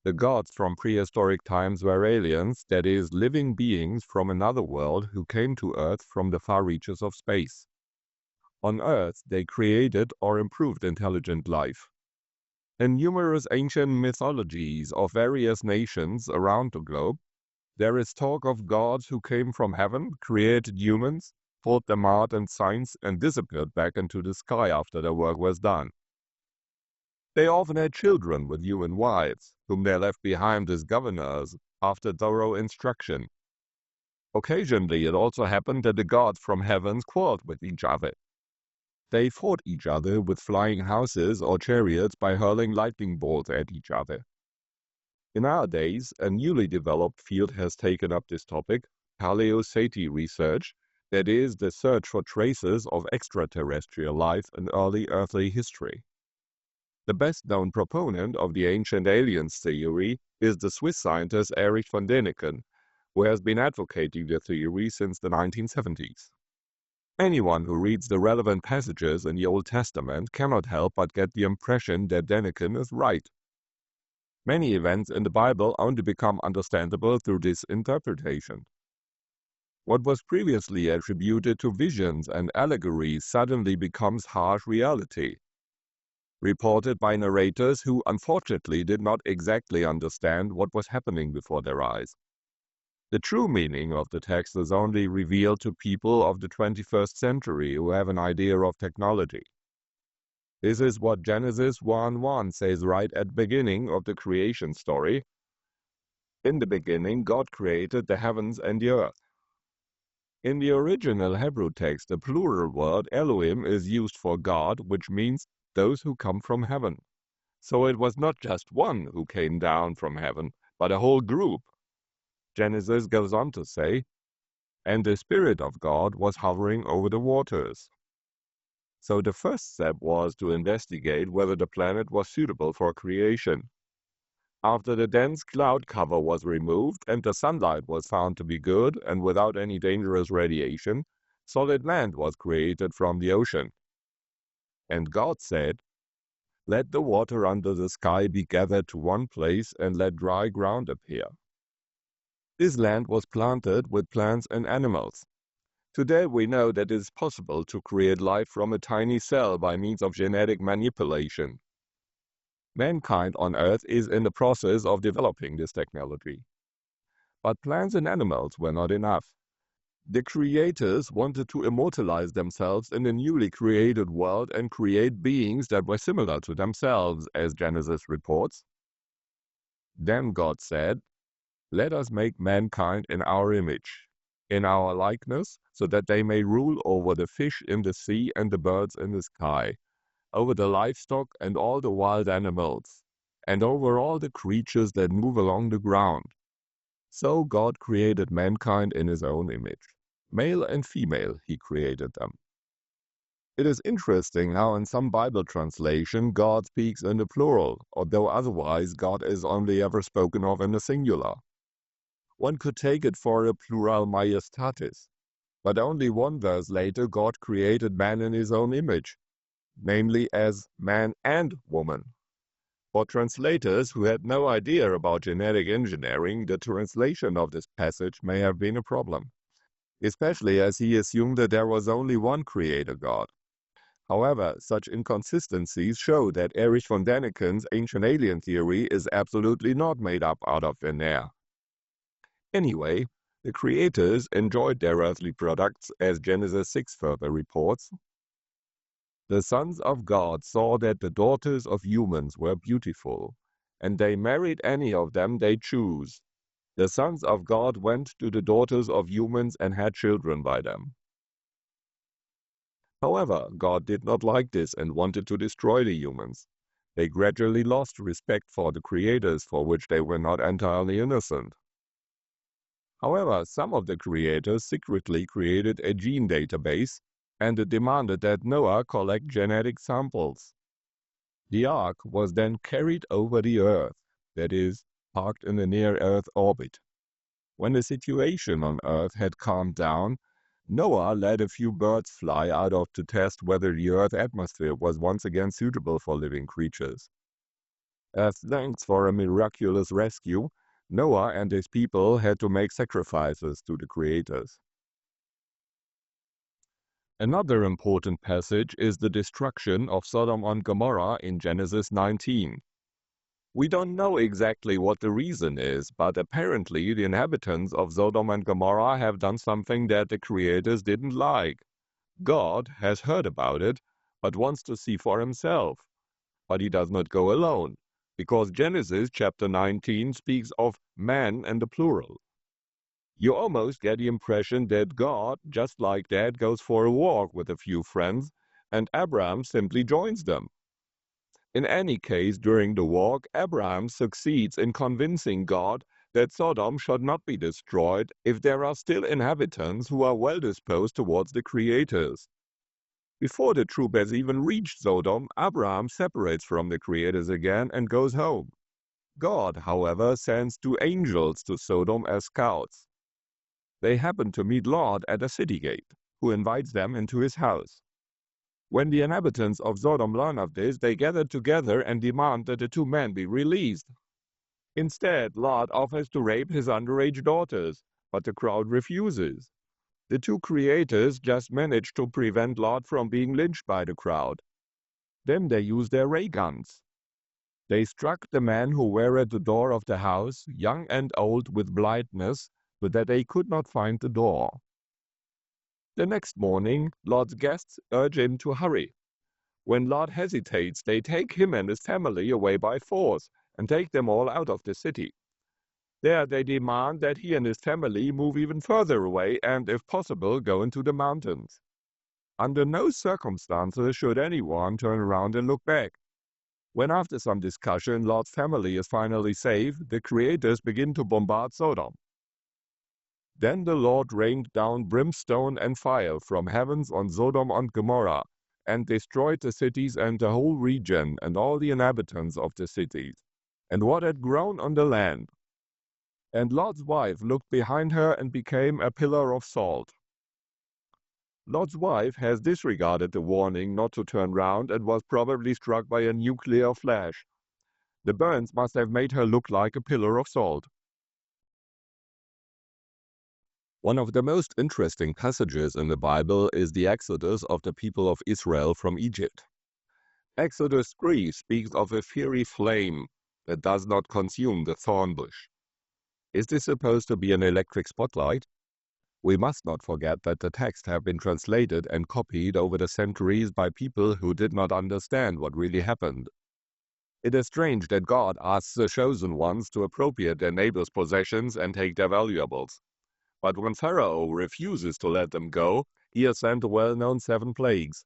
The gods from prehistoric times were aliens, that is, living beings from another world who came to Earth from the far reaches of space. On Earth, they created or improved intelligent life. In numerous ancient mythologies of various nations around the globe, there is talk of gods who came from heaven, created humans, taught them art and science, and disappeared back into the sky after their work was done. They often had children with human wives, whom they left behind as governors after thorough instruction. Occasionally, it also happened that the gods from heavens quarreled with each other. They fought each other with flying houses or chariots by hurling lightning bolts at each other. In our days, a newly developed field has taken up this topic, paleosati research, that is, the search for traces of extraterrestrial life in early earthly history. The best-known proponent of the ancient aliens theory is the Swiss scientist Erich von Däniken, who has been advocating the theory since the 1970s. Anyone who reads the relevant passages in the Old Testament cannot help but get the impression that Däniken is right. Many events in the Bible only become understandable through this interpretation. What was previously attributed to visions and allegories suddenly becomes harsh reality, reported by narrators who unfortunately did not exactly understand what was happening before their eyes. The true meaning of the text is only revealed to people of the 21st century who have an idea of technology. This is what Genesis 1:1 says right at the beginning of the creation story. In the beginning, God created the heavens and the earth. In the original Hebrew text, the plural word Elohim is used for God, which means those who come from heaven. So it was not just one who came down from heaven, but a whole group. Genesis goes on to say, and the Spirit of God was hovering over the waters. So the first step was to investigate whether the planet was suitable for creation. After the dense cloud cover was removed and the sunlight was found to be good and without any dangerous radiation, solid land was created from the ocean. And God said, let the water under the sky be gathered to one place and let dry ground appear. This land was planted with plants and animals. Today we know that it is possible to create life from a tiny cell by means of genetic manipulation. Mankind on Earth is in the process of developing this technology. But plants and animals were not enough. The creators wanted to immortalize themselves in the newly created world and create beings that were similar to themselves, as Genesis reports. Then God said, let us make mankind in our image, in our likeness, so that they may rule over the fish in the sea and the birds in the sky, over the livestock and all the wild animals, and over all the creatures that move along the ground. So God created mankind in his own image. Male and female he created them. It is interesting how in some Bible translation God speaks in the plural, although otherwise God is only ever spoken of in the singular. One could take it for a plural majestatis, but only one verse later God created man in his own image, namely as man and woman. For translators who had no idea about genetic engineering, the translation of this passage may have been a problem, especially as he assumed that there was only one creator God. However, such inconsistencies show that Erich von Däniken's ancient alien theory is absolutely not made up out of thin air. Anyway, the creators enjoyed their earthly products, as Genesis 6 further reports. The sons of God saw that the daughters of humans were beautiful, and they married any of them they chose. The sons of God went to the daughters of humans and had children by them. However, God did not like this and wanted to destroy the humans. They gradually lost respect for the creators, for which they were not entirely innocent. However, some of the creators secretly created a gene database and demanded that Noah collect genetic samples. The ark was then carried over the Earth, that is, parked in a near-Earth orbit. When the situation on Earth had calmed down, Noah let a few birds fly out to test whether the Earth atmosphere was once again suitable for living creatures. As thanks for a miraculous rescue, Noah and his people had to make sacrifices to the creators. Another important passage is the destruction of Sodom and Gomorrah in Genesis 19. We don't know exactly what the reason is, but apparently the inhabitants of Sodom and Gomorrah have done something that the creators didn't like. God has heard about it, but wants to see for himself. But he does not go alone, because Genesis chapter 19 speaks of man and the plural. You almost get the impression that God, just like that, goes for a walk with a few friends, and Abraham simply joins them. In any case, during the walk, Abraham succeeds in convincing God that Sodom should not be destroyed if there are still inhabitants who are well disposed towards the creators. Before the troop has even reached Sodom, Abraham separates from the creators again and goes home. God, however, sends 2 angels to Sodom as scouts. They happen to meet Lot at a city gate, who invites them into his house. When the inhabitants of Sodom learn of this, they gather together and demand that the 2 men be released. Instead, Lot offers to rape his underage daughters, but the crowd refuses. The 2 creators just manage to prevent Lot from being lynched by the crowd. Then they use their ray guns. They struck the men who were at the door of the house, young and old, with blindness, so that they could not find the door. The next morning, Lot's guests urge him to hurry. When Lot hesitates, they take him and his family away by force and take them all out of the city. There they demand that he and his family move even further away and, if possible, go into the mountains. Under no circumstances should anyone turn around and look back. When after some discussion Lot's family is finally safe, the creators begin to bombard Sodom. Then the Lord rained down brimstone and fire from heavens on Sodom and Gomorrah, and destroyed the cities and the whole region and all the inhabitants of the cities, and what had grown on the land. And Lot's wife looked behind her and became a pillar of salt. Lot's wife has disregarded the warning not to turn round and was probably struck by a nuclear flash. The burns must have made her look like a pillar of salt. One of the most interesting passages in the Bible is the exodus of the people of Israel from Egypt. Exodus 3 speaks of a fiery flame that does not consume the thorn bush. Is this supposed to be an electric spotlight? We must not forget that the texts have been translated and copied over the centuries by people who did not understand what really happened. It is strange that God asks the chosen ones to appropriate their neighbors' possessions and take their valuables. But when Pharaoh refuses to let them go, he has sent the well-known 7 plagues.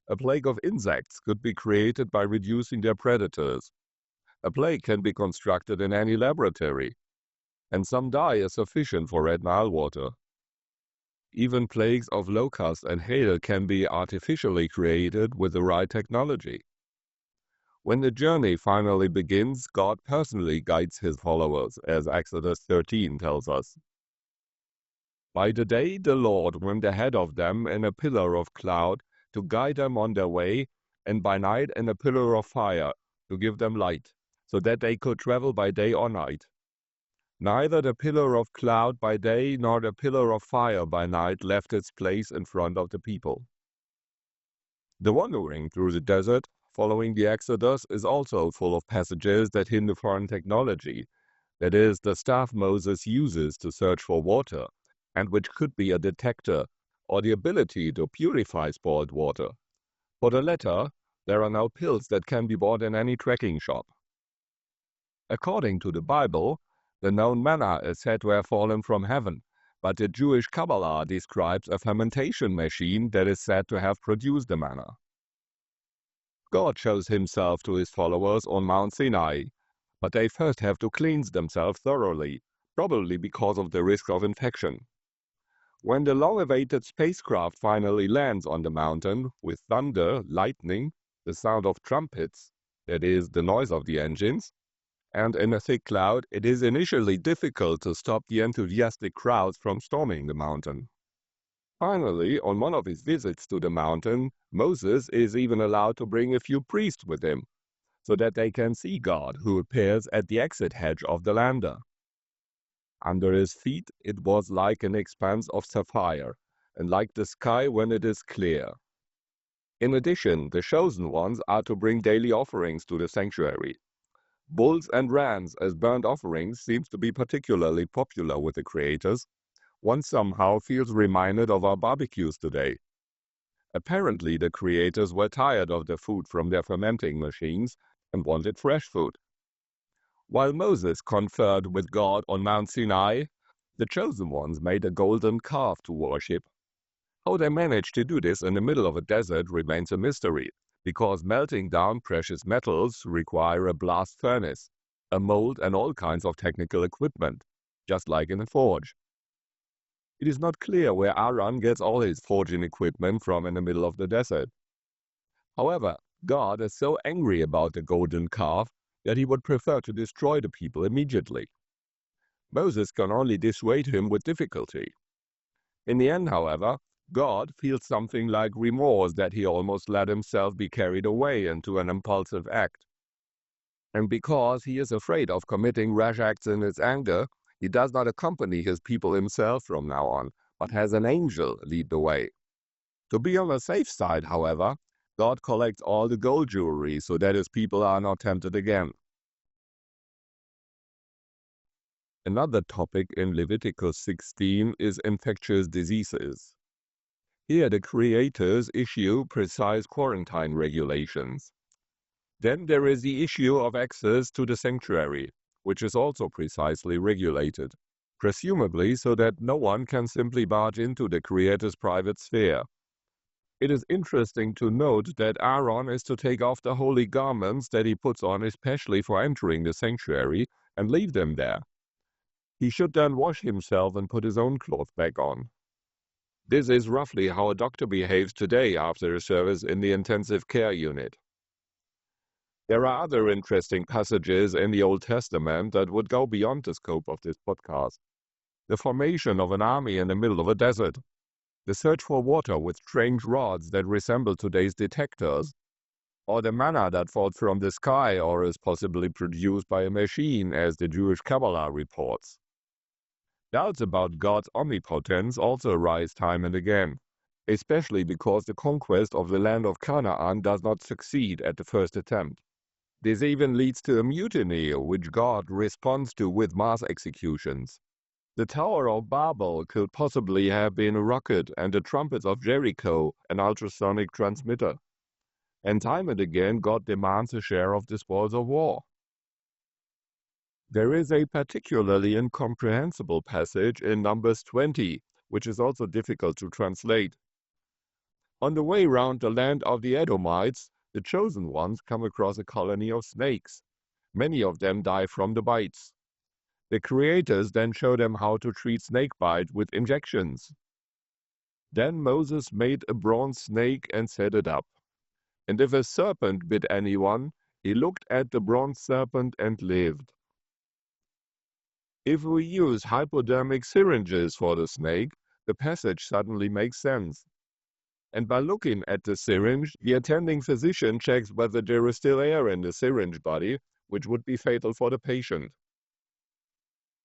A plague of insects could be created by reducing their predators. A plague can be constructed in any laboratory, and some dye is sufficient for Red Nile water. Even plagues of locusts and hail can be artificially created with the right technology. When the journey finally begins, God personally guides his followers, as Exodus 13 tells us. By the day the Lord went ahead of them in a pillar of cloud to guide them on their way, and by night in a pillar of fire to give them light, so that they could travel by day or night. Neither the pillar of cloud by day nor the pillar of fire by night left its place in front of the people. The wandering through the desert following the Exodus is also full of passages that hint at foreign technology, that is, the staff Moses uses to search for water, and which could be a detector, or the ability to purify spoiled water. For the latter, there are now pills that can be bought in any trekking shop. According to the Bible, the known manna is said to have fallen from heaven, but the Jewish Kabbalah describes a fermentation machine that is said to have produced the manna. God shows himself to his followers on Mount Sinai, but they first have to cleanse themselves thoroughly, probably because of the risk of infection. When the long-awaited spacecraft finally lands on the mountain, with thunder, lightning, the sound of trumpets, that is, the noise of the engines, and in a thick cloud, it is initially difficult to stop the enthusiastic crowds from storming the mountain. Finally, on one of his visits to the mountain, Moses is even allowed to bring a few priests with him. so that they can see God, who appears at the exit hatch of the lander. Under his feet it was like an expanse of sapphire, and like the sky when it is clear. In addition, the chosen ones are to bring daily offerings to the sanctuary. Bulls and rams as burnt offerings seems to be particularly popular with the creators. One somehow feels reminded of our barbecues today. Apparently, the creators were tired of the food from their fermenting machines and wanted fresh food. While Moses conferred with God on Mount Sinai, the chosen ones made a golden calf to worship. How they managed to do this in the middle of a desert remains a mystery, because melting down precious metals require a blast furnace, a mold and all kinds of technical equipment, just like in a forge. It is not clear where Aaron gets all his forging equipment from in the middle of the desert. However, God is so angry about the golden calf that he would prefer to destroy the people immediately. Moses can only dissuade him with difficulty. In the end, however, God feels something like remorse that he almost let himself be carried away into an impulsive act. And because he is afraid of committing rash acts in his anger, he does not accompany his people himself from now on, but has an angel lead the way. To be on the safe side, however, God collects all the gold jewelry so that his people are not tempted again. Another topic in Leviticus 16 is infectious diseases. Here the creators issue precise quarantine regulations. Then there is the issue of access to the sanctuary, which is also precisely regulated, presumably so that no one can simply barge into the creator's private sphere. It is interesting to note that Aaron is to take off the holy garments that he puts on especially for entering the sanctuary and leave them there. He should then wash himself and put his own clothes back on. This is roughly how a doctor behaves today after a service in the intensive care unit. There are other interesting passages in the Old Testament that would go beyond the scope of this podcast. The formation of an army in the middle of a desert, the search for water with strange rods that resemble today's detectors, or the manna that falls from the sky or is possibly produced by a machine, as the Jewish Kabbalah reports. Doubts about God's omnipotence also arise time and again, especially because the conquest of the land of Canaan does not succeed at the first attempt. This even leads to a mutiny, which God responds to with mass executions. The Tower of Babel could possibly have been a rocket, and the trumpets of Jericho an ultrasonic transmitter. And time and again God demands a share of the spoils of war. There is a particularly incomprehensible passage in Numbers 20, which is also difficult to translate. On the way round the land of the Edomites, the chosen ones come across a colony of snakes. Many of them die from the bites. The creators then show them how to treat snakebite with injections. Then Moses made a bronze snake and set it up. And if a serpent bit anyone, he looked at the bronze serpent and lived. If we use hypodermic syringes for the snake, the passage suddenly makes sense. And by looking at the syringe, the attending physician checks whether there is still air in the syringe body, which would be fatal for the patient.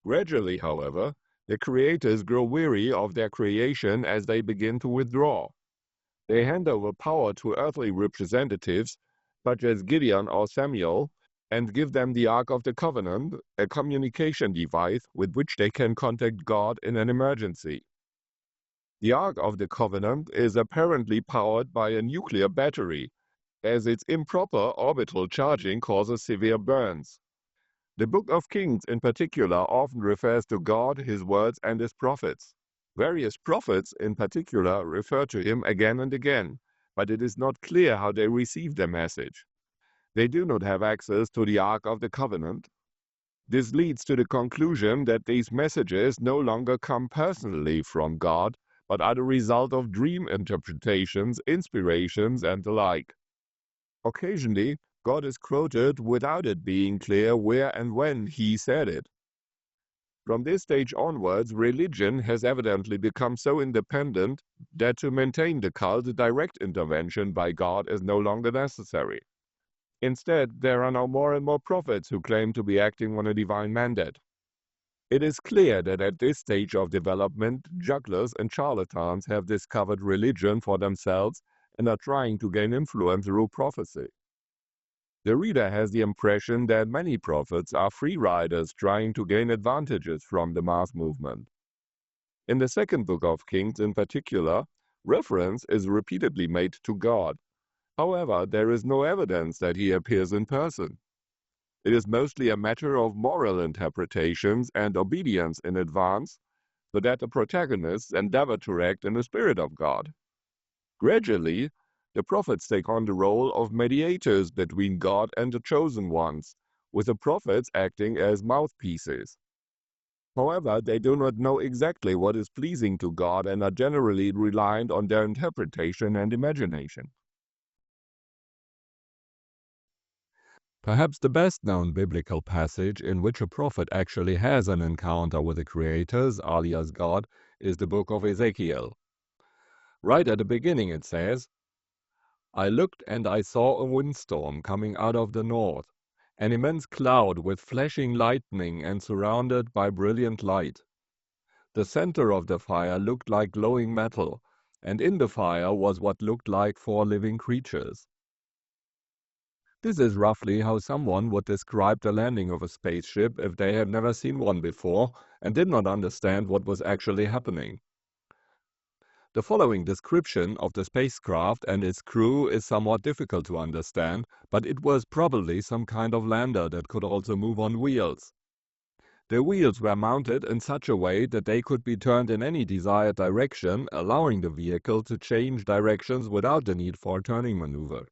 Gradually, however, the creators grow weary of their creation as they begin to withdraw. They hand over power to earthly representatives, such as Gideon or Samuel, and give them the Ark of the Covenant, a communication device with which they can contact God in an emergency. The Ark of the Covenant is apparently powered by a nuclear battery, as its improper orbital charging causes severe burns. The Book of Kings in particular often refers to God, his words, and his prophets. Various prophets in particular refer to him again and again, but it is not clear how they received their message. They do not have access to the Ark of the Covenant. This leads to the conclusion that these messages no longer come personally from God, but are the result of dream interpretations, inspirations, and the like. Occasionally, God is quoted without it being clear where and when he said it. From this stage onwards, religion has evidently become so independent that to maintain the cult, direct intervention by God is no longer necessary. Instead, there are now more and more prophets who claim to be acting on a divine mandate. It is clear that at this stage of development, jugglers and charlatans have discovered religion for themselves and are trying to gain influence through prophecy. The reader has the impression that many prophets are free riders trying to gain advantages from the mass movement. In the second book of Kings in particular, reference is repeatedly made to God. However, there is no evidence that he appears in person. It is mostly a matter of moral interpretations and obedience in advance, so that the protagonists endeavor to act in the spirit of God. Gradually, the prophets take on the role of mediators between God and the chosen ones, with the prophets acting as mouthpieces. However, they do not know exactly what is pleasing to God and are generally reliant on their interpretation and imagination. Perhaps the best-known biblical passage in which a prophet actually has an encounter with the creators, alias God, is the book of Ezekiel. Right at the beginning it says, "I looked and I saw a windstorm coming out of the north, an immense cloud with flashing lightning and surrounded by brilliant light. The center of the fire looked like glowing metal, and in the fire was what looked like 4 living creatures." This is roughly how someone would describe the landing of a spaceship if they had never seen one before and did not understand what was actually happening. The following description of the spacecraft and its crew is somewhat difficult to understand, but it was probably some kind of lander that could also move on wheels. The wheels were mounted in such a way that they could be turned in any desired direction, allowing the vehicle to change directions without the need for a turning maneuver.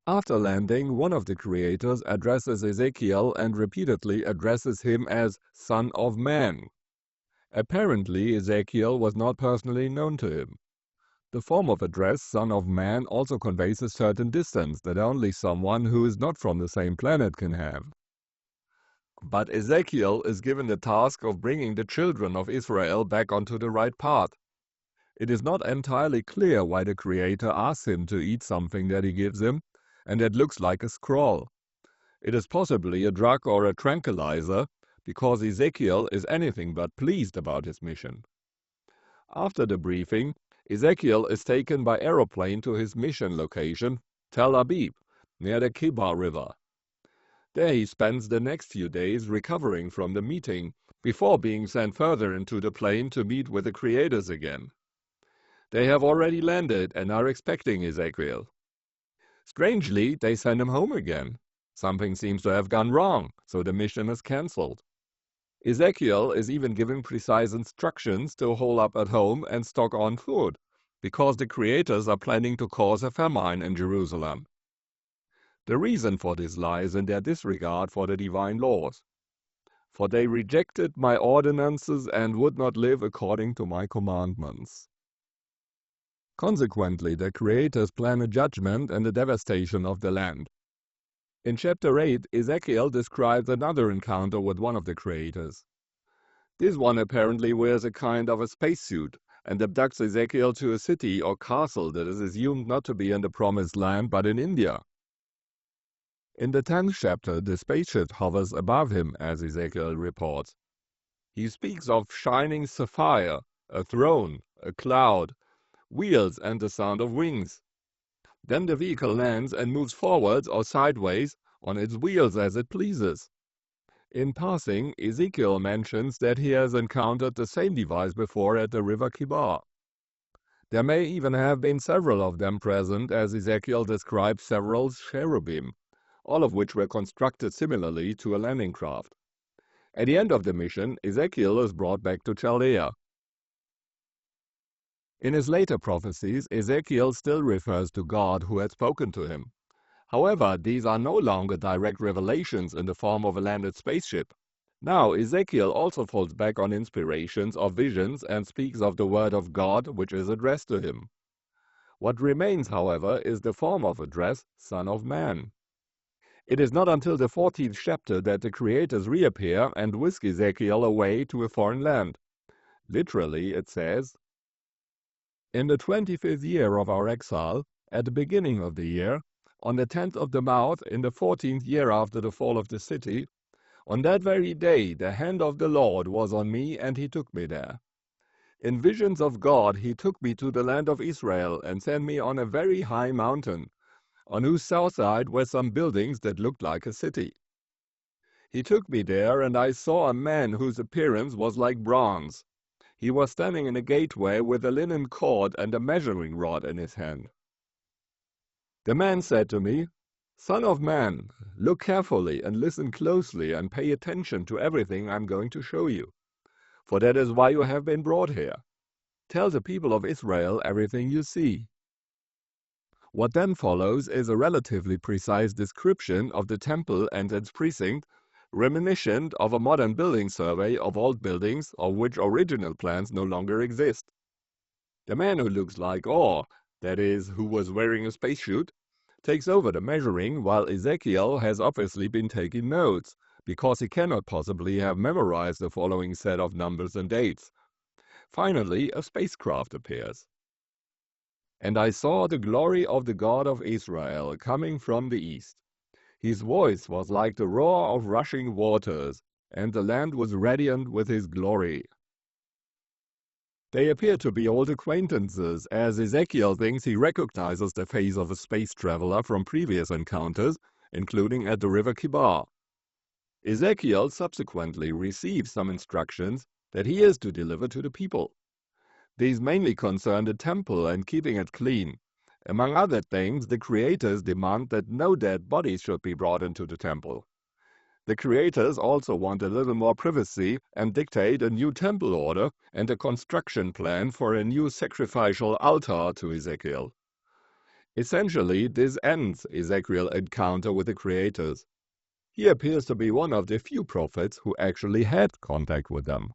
After landing, one of the creators addresses Ezekiel and repeatedly addresses him as Son of Man. Apparently, Ezekiel was not personally known to him. The form of address, Son of Man, also conveys a certain distance that only someone who is not from the same planet can have. But Ezekiel is given the task of bringing the children of Israel back onto the right path. It is not entirely clear why the Creator asks him to eat something that he gives him, and that looks like a scroll. It is possibly a drug or a tranquilizer, because Ezekiel is anything but pleased about his mission. After the briefing, Ezekiel is taken by aeroplane to his mission location, Tel Aviv, near the Kibar River. There he spends the next few days recovering from the meeting, before being sent further into the plane to meet with the creators again. They have already landed and are expecting Ezekiel. Strangely, they send him home again. Something seems to have gone wrong, so the mission is cancelled. Ezekiel is even given precise instructions to hole up at home and stock on food, because the creators are planning to cause a famine in Jerusalem. The reason for this lies in their disregard for the divine laws. For they rejected my ordinances and would not live according to my commandments. Consequently, the creators plan a judgment and the devastation of the land. In chapter 8, Ezekiel describes another encounter with one of the creators. This one apparently wears a kind of a spacesuit and abducts Ezekiel to a city or castle that is assumed not to be in the Promised Land but in India. In the 10th chapter, the spaceship hovers above him, as Ezekiel reports. He speaks of shining sapphire, a throne, a cloud, wheels and the sound of wings. Then the vehicle lands and moves forwards or sideways on its wheels as it pleases. In passing, Ezekiel mentions that he has encountered the same device before at the river Kibar. There may even have been several of them present, as Ezekiel describes several cherubim, all of which were constructed similarly to a landing craft. At the end of the mission, Ezekiel is brought back to Chaldea. In his later prophecies, Ezekiel still refers to God who had spoken to him. However, these are no longer direct revelations in the form of a landed spaceship. Now, Ezekiel also falls back on inspirations or visions and speaks of the word of God which is addressed to him. What remains, however, is the form of address, Son of Man. It is not until the 14th chapter that the creators reappear and whisk Ezekiel away to a foreign land. Literally, it says, "In the 25th year of our exile, at the beginning of the year, On the 10th of the month, in the 14th year after the fall of the city, on that very day the hand of the Lord was on me, and he took me there. In visions of God he took me to the land of Israel and sent me on a very high mountain, on whose south side were some buildings that looked like a city. He took me there, and I saw a man whose appearance was like bronze. He was standing in a gateway with a linen cord and a measuring rod in his hand. The man said to me, "Son of man, look carefully and listen closely and pay attention to everything I am going to show you, for that is why you have been brought here. Tell the people of Israel everything you see." What then follows is a relatively precise description of the temple and its precinct, reminiscent of a modern building survey of old buildings of which original plans no longer exist. The man who looks like that is, who was wearing a spacesuit, takes over the measuring, while Ezekiel has obviously been taking notes, because he cannot possibly have memorized the following set of numbers and dates. Finally, a spacecraft appears. "And I saw the glory of the God of Israel coming from the east. His voice was like the roar of rushing waters, and the land was radiant with his glory." They appear to be old acquaintances, as Ezekiel thinks he recognizes the face of a space traveler from previous encounters, including at the river Kibar. Ezekiel subsequently receives some instructions that he is to deliver to the people. These mainly concern the temple and keeping it clean. Among other things, the creators demand that no dead bodies should be brought into the temple. The creators also want a little more privacy and dictate a new temple order and a construction plan for a new sacrificial altar to Ezekiel. Essentially, this ends Ezekiel's encounter with the creators. He appears to be one of the few prophets who actually had contact with them.